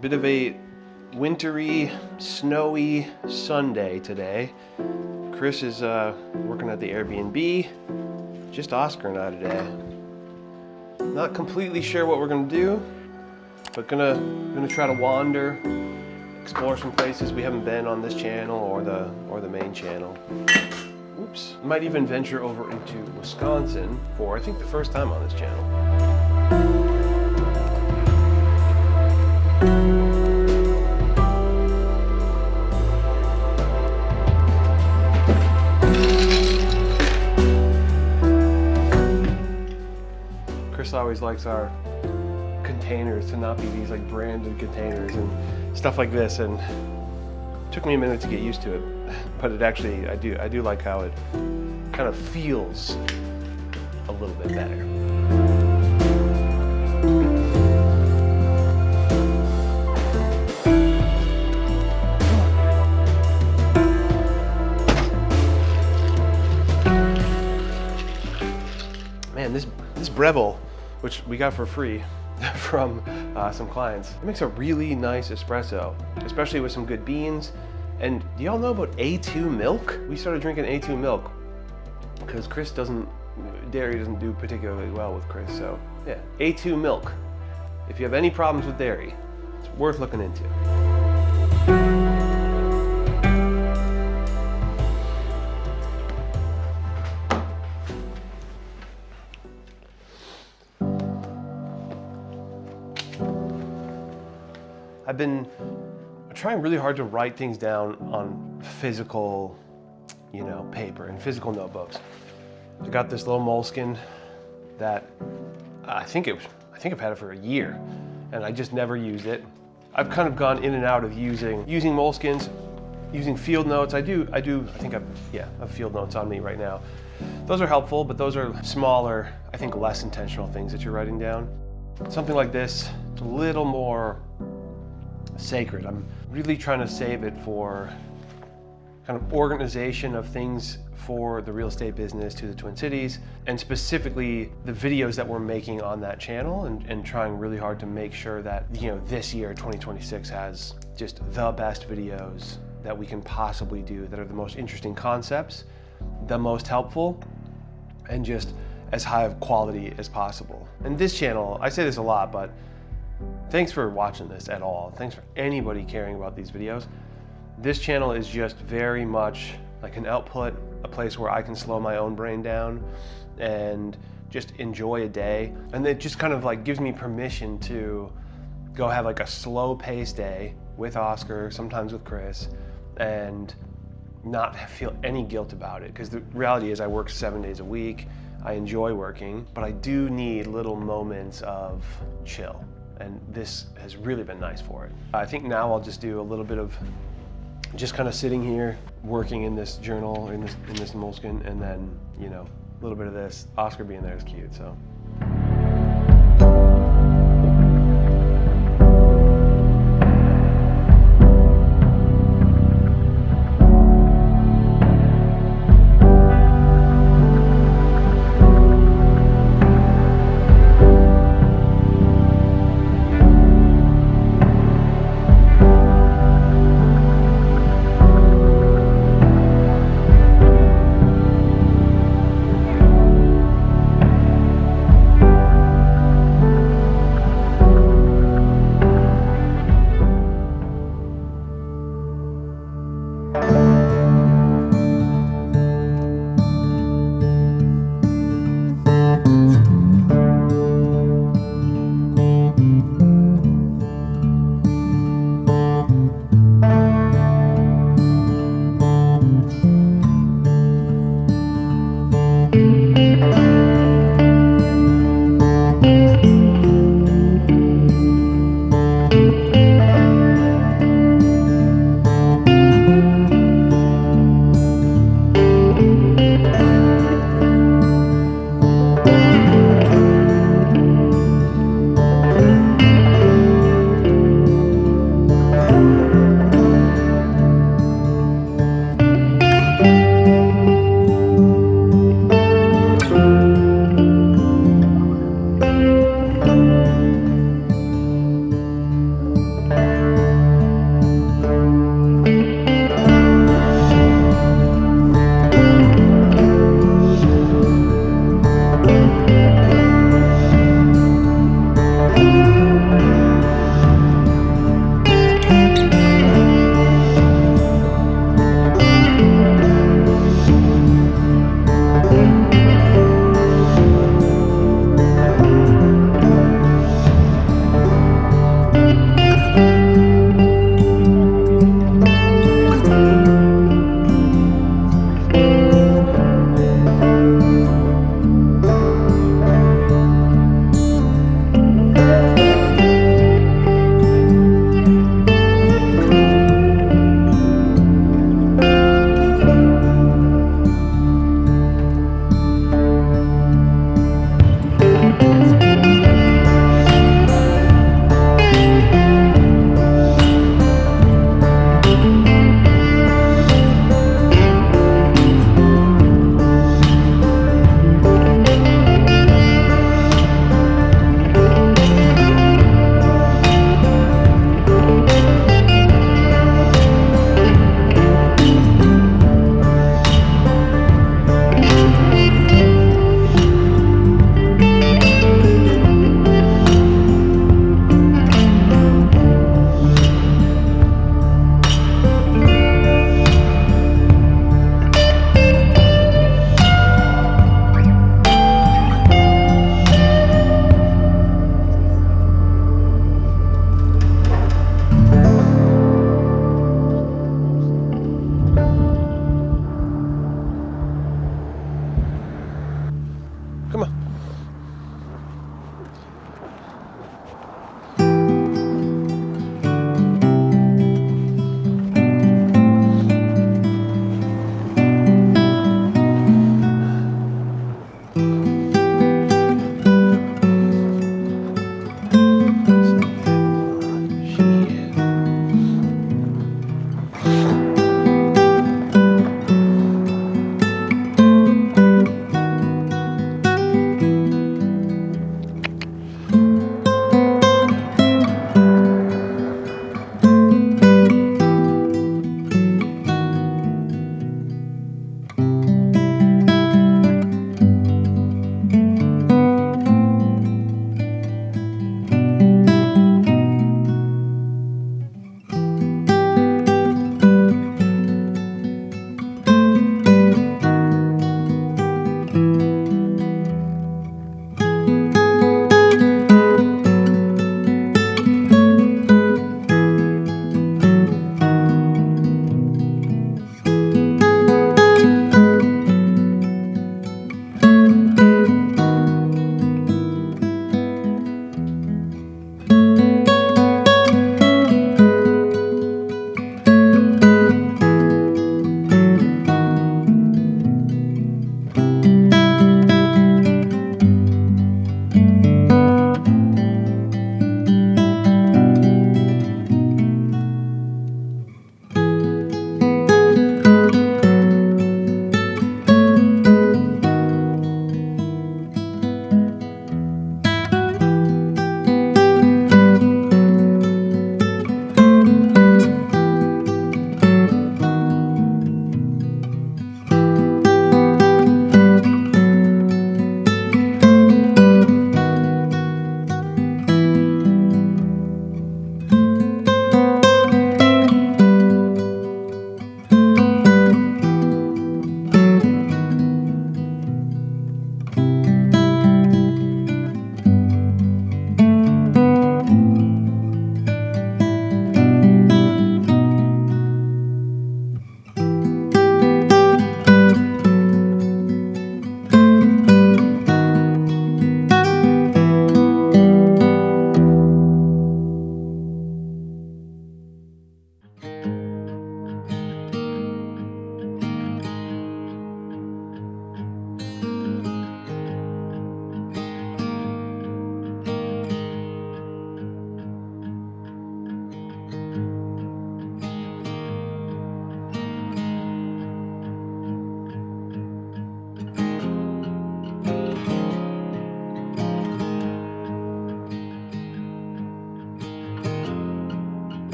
Bit of a wintry, snowy Sunday today. Chris is working at the Airbnb. Just Oskar and I today. Not completely sure what we're gonna do, but gonna try to wander, explore some places we haven't been on this channel or the main channel. Oops. Might even venture over into Wisconsin for, I think, the first time on this channel. Chris always likes our containers to not be these like branded containers and stuff like this, and it took me a minute to get used to it, but it actually, I do like how it kind of feels a little bit better. Man, this Breville, which we got for free from some clients, it makes a really nice espresso, especially with some good beans. And do y'all know about A2 milk? We started drinking A2 milk because dairy doesn't do particularly well with Chris. So yeah, A2 milk. If you have any problems with dairy, it's worth looking into. I've been trying really hard to write things down on physical, paper and physical notebooks. I got this little moleskin that I think I've had it for a year, and I just never used it. I've kind of gone in and out of using moleskins, using field notes. I have field notes on me right now. Those are helpful, but those are smaller, I think less intentional things that you're writing down. Something like this, it's a little more sacred. I'm really trying to save it for kind of organization of things for the real estate business to the Twin Cities, and specifically the videos that we're making on that channel, and trying really hard to make sure that this year 2026 has just the best videos that we can possibly do, that are the most interesting concepts, the most helpful, and just as high of quality as possible. And this channel, I say this a lot, but thanks for watching this at all. Thanks for anybody caring about these videos. This channel is just very much like an output, a place where I can slow my own brain down and just enjoy a day. And it just kind of like gives me permission to go have like a slow paced day with Oskar, sometimes with Chris, and not feel any guilt about it. Because the reality is I work 7 days a week. I enjoy working, but I do need little moments of chill. And this has really been nice for it. I think now I'll just do a little bit of just kind of sitting here, working in this journal, in this moleskin, and then, a little bit of this. Oskar being there is cute, so.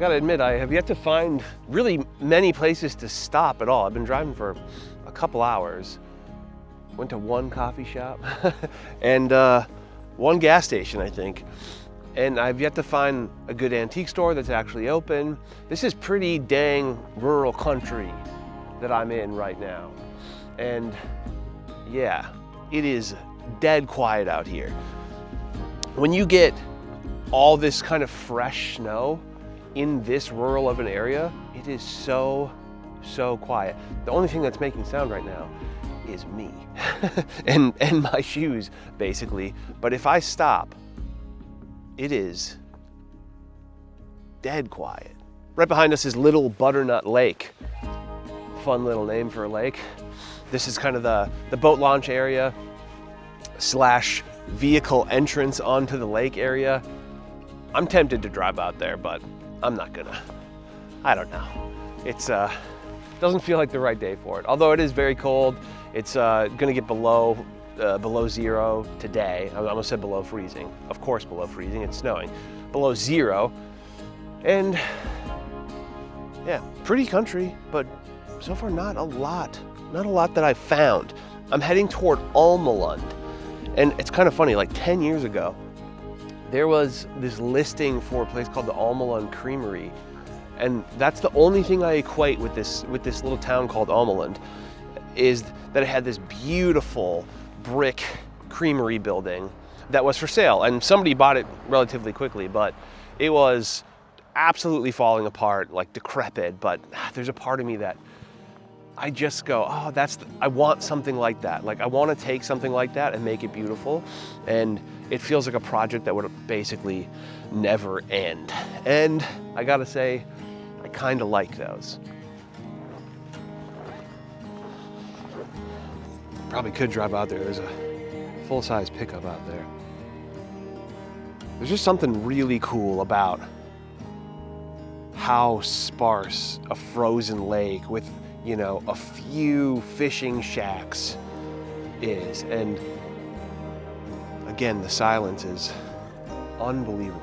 gotta admit, I have yet to find really many places to stop at all. I've been driving for a couple hours. Went to one coffee shop and one gas station, I think. And I've yet to find a good antique store that's actually open. This is pretty dang rural country that I'm in right now. And yeah, it is dead quiet out here. When you get all this kind of fresh snow in this rural of an area, it is so quiet. The only thing that's making sound right now is me and my shoes, basically. But if I stop, it is dead quiet. Right behind us is Little Butternut Lake. Fun little name for a lake. This is kind of the boat launch area slash vehicle entrance onto the lake area. I'm tempted to drive out there, but I'm not gonna. I don't know. It's doesn't feel like the right day for it. Although it is very cold. It's gonna get below zero today. I almost said below freezing. Of course below freezing, it's snowing. Below zero. And yeah, pretty country, but so far not a lot that I've found. I'm heading toward Almelund. And it's kind of funny, like 10 years ago, there was this listing for a place called the Almelund Creamery. And that's the only thing I equate with this little town called Almelund, is that it had this beautiful brick creamery building that was for sale. And somebody bought it relatively quickly, but it was absolutely falling apart, like decrepit. But there's a part of me that I just go, oh, I want something like that. Like I want to take something like that and make it beautiful. And it feels like a project that would basically never end. And I gotta say, I kind of like those. Probably could drive out there. There's a full-size pickup out there. There's just something really cool about how sparse a frozen lake with, you know, a few fishing shacks is. And again, the silence is unbelievable.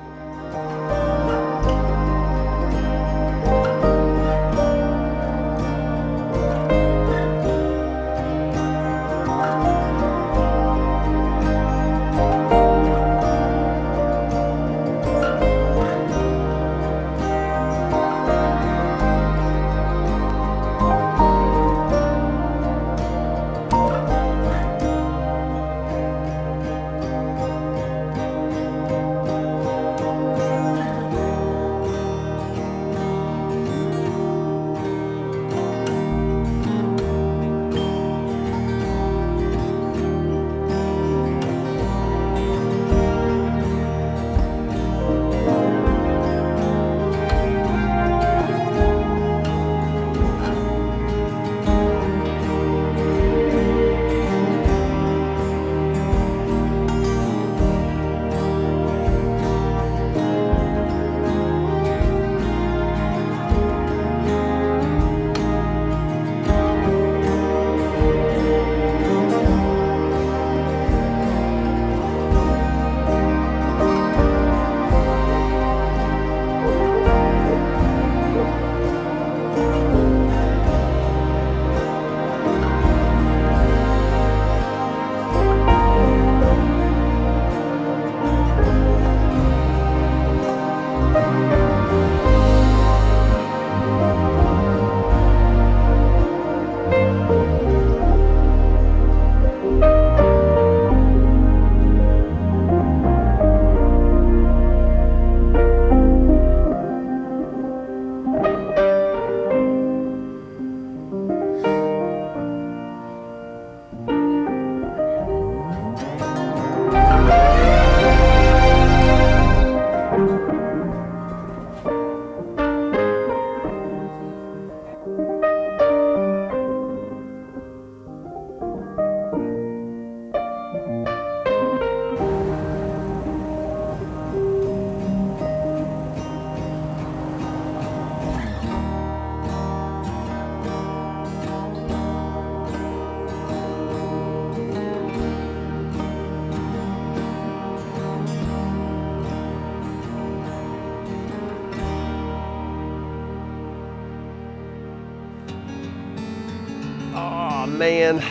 man,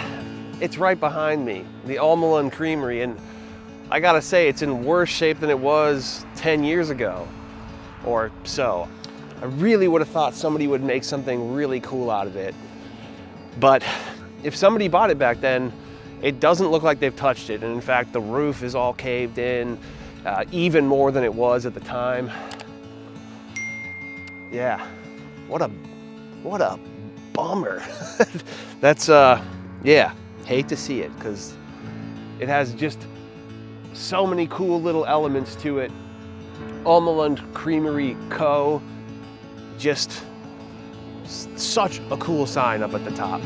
it's right behind me, the Almelund Creamery, and I gotta say, it's in worse shape than it was 10 years ago or so. I really would have thought somebody would make something really cool out of it. But if somebody bought it back then, it doesn't look like they've touched it. And in fact, the roof is all caved in, even more than it was at the time. Yeah, what a bummer. That's, yeah, hate to see it, because it has just so many cool little elements to it. Almelund Creamery Co. Just such a cool sign up at the top.